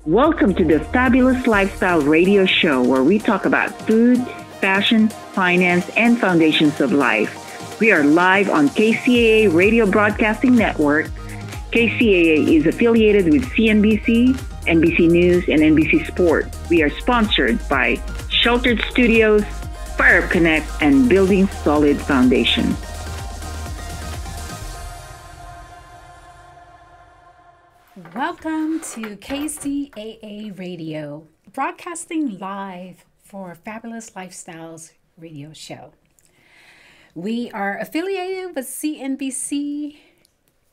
Welcome to the Fabulous Lifestyle Radio Show, where we talk about food, fashion, finance, and foundations of life. We are live on KCAA Radio Broadcasting Network. KCAA is affiliated with CNBC, NBC News, and NBC Sport. We are sponsored by Sheltered Studios, Fire Connect, and Building Solid Foundation. Welcome to KCAA Radio, broadcasting live for Fabulous Lifestyles Radio Show. We are affiliated with CNBC,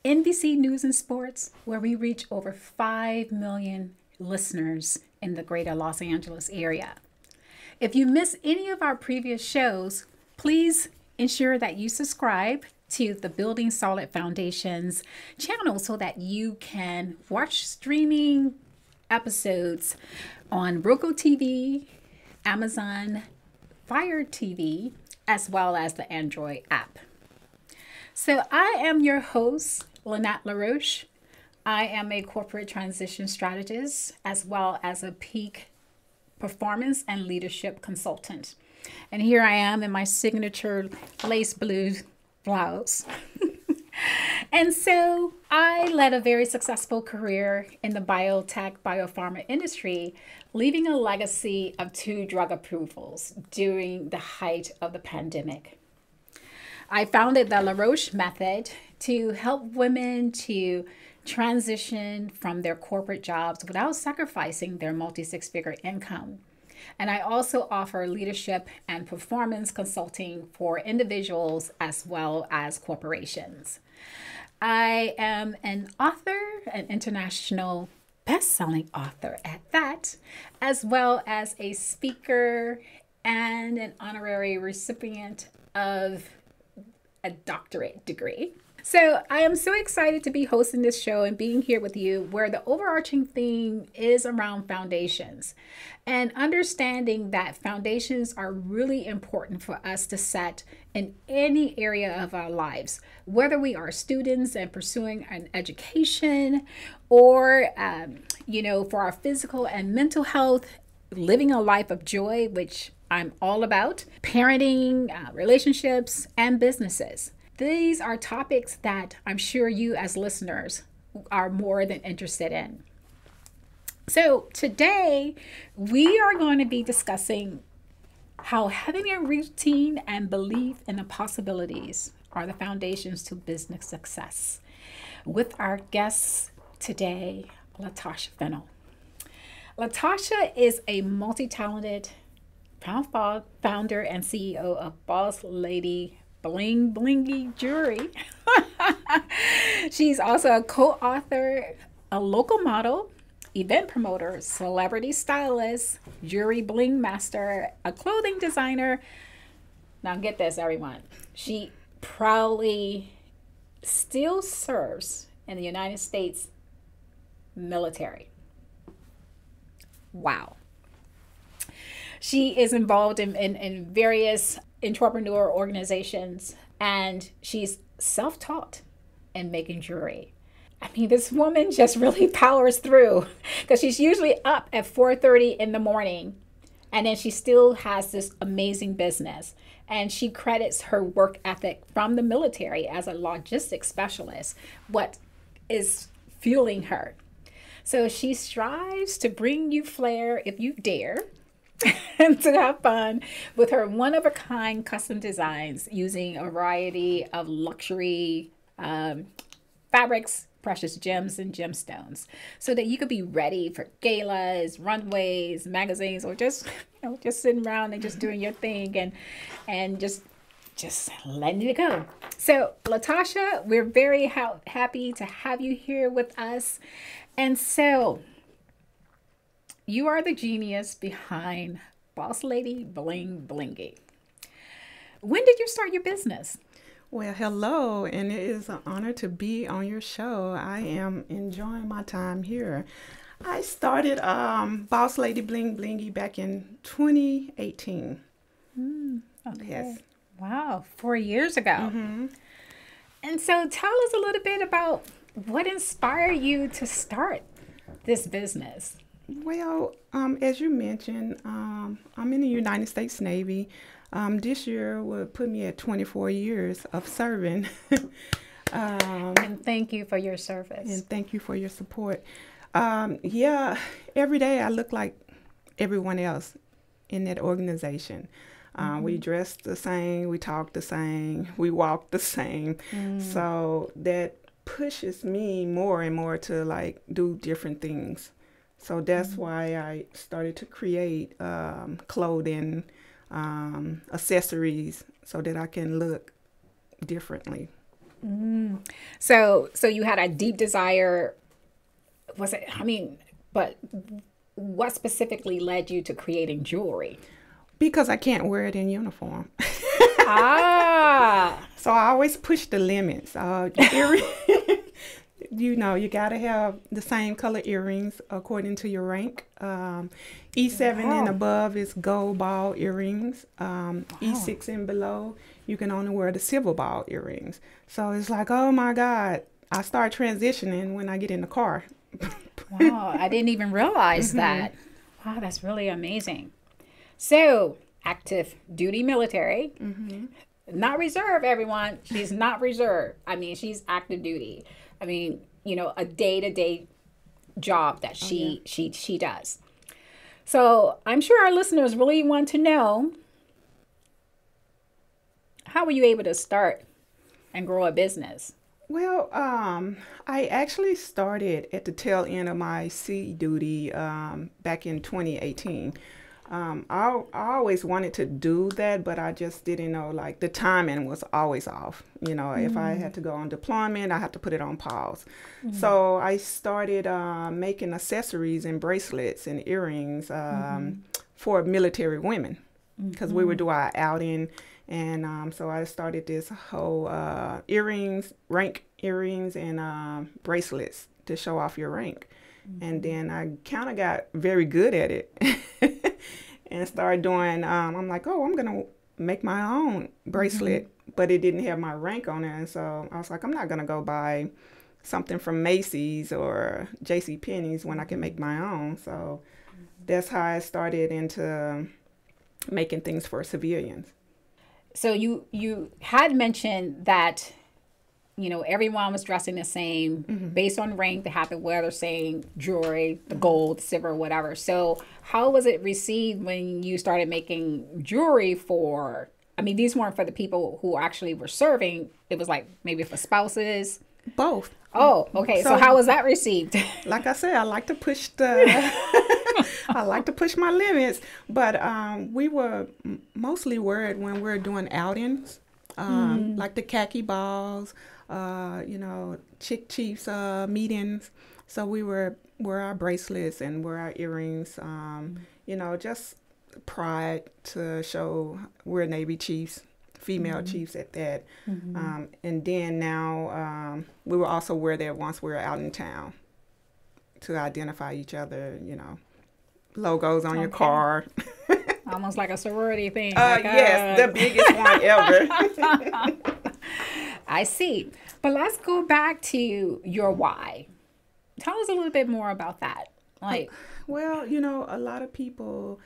NBC News and Sports, where we reach over 5 million listeners in the greater Los Angeles area. If you miss any of our previous shows, please ensure that you subscribe to the Building Solid Foundations channel so that you can watch streaming episodes on Roku TV, Amazon Fire TV, as well as the Android app. So I am your host, Lynnette LaRoche. I am a corporate transition strategist as well as a peak performance and leadership consultant. And here I am in my signature lace blue blouse. And so I led a very successful career in the biotech, biopharma industry, leaving a legacy of 2 drug approvals during the height of the pandemic. I founded the LaRoche method to help women to transition from their corporate jobs without sacrificing their multi-six-figure income. And I also offer leadership and performance consulting for individuals as well as corporations. I am an author, an international best-selling author at that, as well as a speaker and an honorary recipient of a doctorate degree. So I am so excited to be hosting this show and being here with you, where the overarching theme is around foundations and understanding that foundations are really important for us to set in any area of our lives, whether we are students and pursuing an education or, for our physical and mental health, living a life of joy, which I'm all about, parenting, relationships, and businesses. These are topics that I'm sure you as listeners are more than interested in. So today we are going to be discussing how having a routine and belief in the possibilities are the foundations to business success, with our guest today, Latasha Fennell. Latasha is a multi-talented founder and CEO of Boss Lady Blingy Jewelry. She's also a co-author, a local model, event promoter, celebrity stylist, jewelry bling master, a clothing designer. Now get this, everyone. She proudly still serves in the United States military. Wow. She is involved in various entrepreneur organizations, and she's self-taught in making jewelry. I mean, this woman just really powers through, because she's usually up at 4:30 in the morning, and then she still has this amazing business. And she credits her work ethic from the military as a logistics specialist, what is fueling her. So she strives to bring you flair if you dare, and to have fun with her one-of-a-kind custom designs using a variety of luxury fabrics, precious gems, and gemstones, so that you could be ready for galas, runways, magazines, or just sitting around and just doing your thing and just letting it go. So Latasha, we're very happy to have you here with us. And so you are the genius behind Boss Lady Blingy. When did you start your business? Well, hello, and it is an honor to be on your show. I am enjoying my time here. I started Boss Lady Blingy back in 2018. Okay. Yes. Wow, 4 years ago. Mm-hmm. And so tell us a little bit about what inspired you to start this business. Well, as you mentioned, I'm in the United States Navy. This year would put me at 24 years of serving. And thank you for your service. And thank you for your support. Yeah, every day I look like everyone else in that organization. We dress the same, we talk the same, we walk the same. So that pushes me more and more to like do different things. So that's why I started to create clothing, accessories, so that I can look differently. So you had a deep desire. Was it? I mean, but what specifically led you to creating jewelry? Because I can't wear it in uniform. Ah. So I always push the limits. You know, you got to have the same color earrings according to your rank. E7 and above is gold ball earrings. E6 and below, you can only wear the silver ball earrings. So it's like, oh my God, I start transitioning when I get in the car. Wow, I didn't even realize that. Wow, that's really amazing. So, active duty military, not reserve, everyone. She's not reserve. I mean, she's active duty. I mean, you know, a day-to-day job that she does. So I'm sure our listeners really want to know, how were you able to start and grow a business? Well, I actually started at the tail end of my sea duty back in 2018. I always wanted to do that, but I just didn't know, like, the timing was always off. You know, if I had to go on deployment, I had to put it on pause. So I started making accessories and bracelets and earrings for military women, because we would do our outing. And so I started this whole rank earrings and bracelets to show off your rank. And then I kind of got very good at it. And started doing, I'm like, oh, I'm going to make my own bracelet, but it didn't have my rank on it. And so I was like, I'm not going to go buy something from Macy's or JCPenney's when I can make my own. So that's how I started into making things for civilians. So you had mentioned that, you know, everyone was dressing the same based on rank. They had to wear the same jewelry, the gold, silver, whatever. So how was it received when you started making jewelry for, I mean, these weren't for the people who actually were serving. It was like maybe for spouses. Both. Oh, okay. So how was that received? Like I said, I like to push my limits, but we were mostly wear it when we're doing outings, like the khaki balls, you know, Chick Chiefs meetings. So we wear our bracelets and wear our earrings, you know, just pride to show we're Navy Chiefs, female chiefs at that. And then now we will also wear that once we're out in town to identify each other, you know, logos on your car. Almost like a sorority thing. Yes, the biggest one ever. I see. But let's go back to your why. Tell us a little bit more about that. Like, well, you know, a lot of people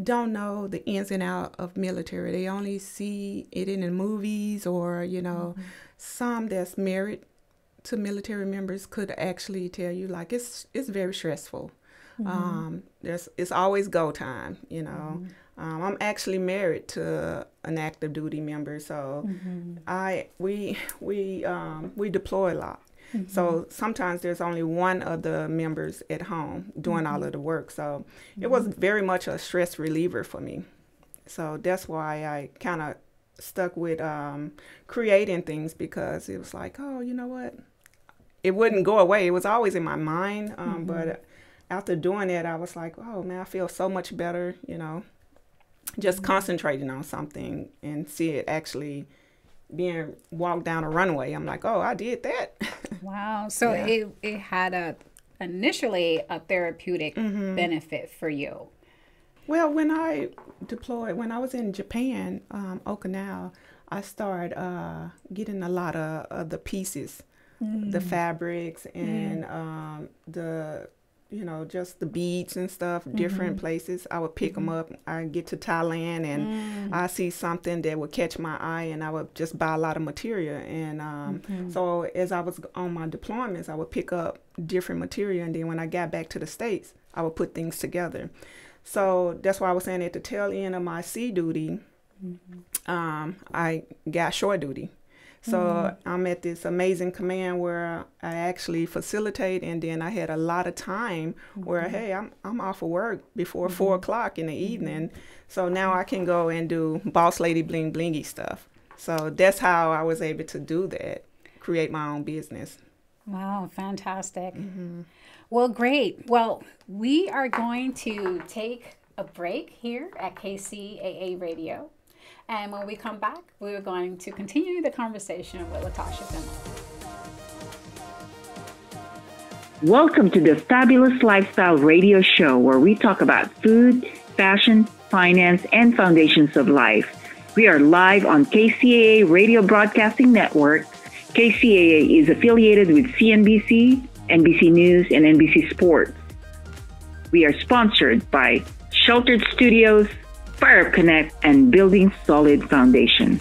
don't know the ins and outs of military. They only see it in the movies, or, you know, some that's married to military members could actually tell you, like, it's very stressful. It's always go time, you know. I'm actually married to an active duty member, so we deploy a lot. So sometimes there's only one of the members at home doing all of the work. So it was very much a stress reliever for me. So that's why I kind of stuck with creating things, because it was like, oh, you know what? It wouldn't go away. It was always in my mind. But after doing it, I was like, oh, man, I feel so much better, you know, just concentrating on something and see it actually being walked down a runway. I'm like, oh, I did that. Wow. So it had initially a therapeutic benefit for you. Well, when I deployed, when I was in Japan, Okinawa, I started getting a lot of the pieces, the fabrics, and just the beads and stuff, different places. I would pick them up. I get to Thailand and I see something that would catch my eye, and I would just buy a lot of material. And so as I was on my deployments, I would pick up different material, and then when I got back to the States, I would put things together. So that's why I was saying at the tail end of my sea duty, I got shore duty. So I'm at this amazing command where I actually facilitate, and then I had a lot of time where, hey, I'm off of work before 4 o'clock in the evening. So now I can go and do boss lady bling blingy stuff. So that's how I was able to do that, create my own business. Wow, fantastic. Well, great. Well, we are going to take a break here at KCAA Radio. And when we come back, we're going to continue the conversation with Latasha Fennell. Welcome to the Fabulous Lifestyle Radio Show, where we talk about food, fashion, finance, and foundations of life. We are live on KCAA Radio Broadcasting Network. KCAA is affiliated with CNBC, NBC News, and NBC Sports. We are sponsored by Sheltered Studios, Fire Connect, and Building Solid Foundation.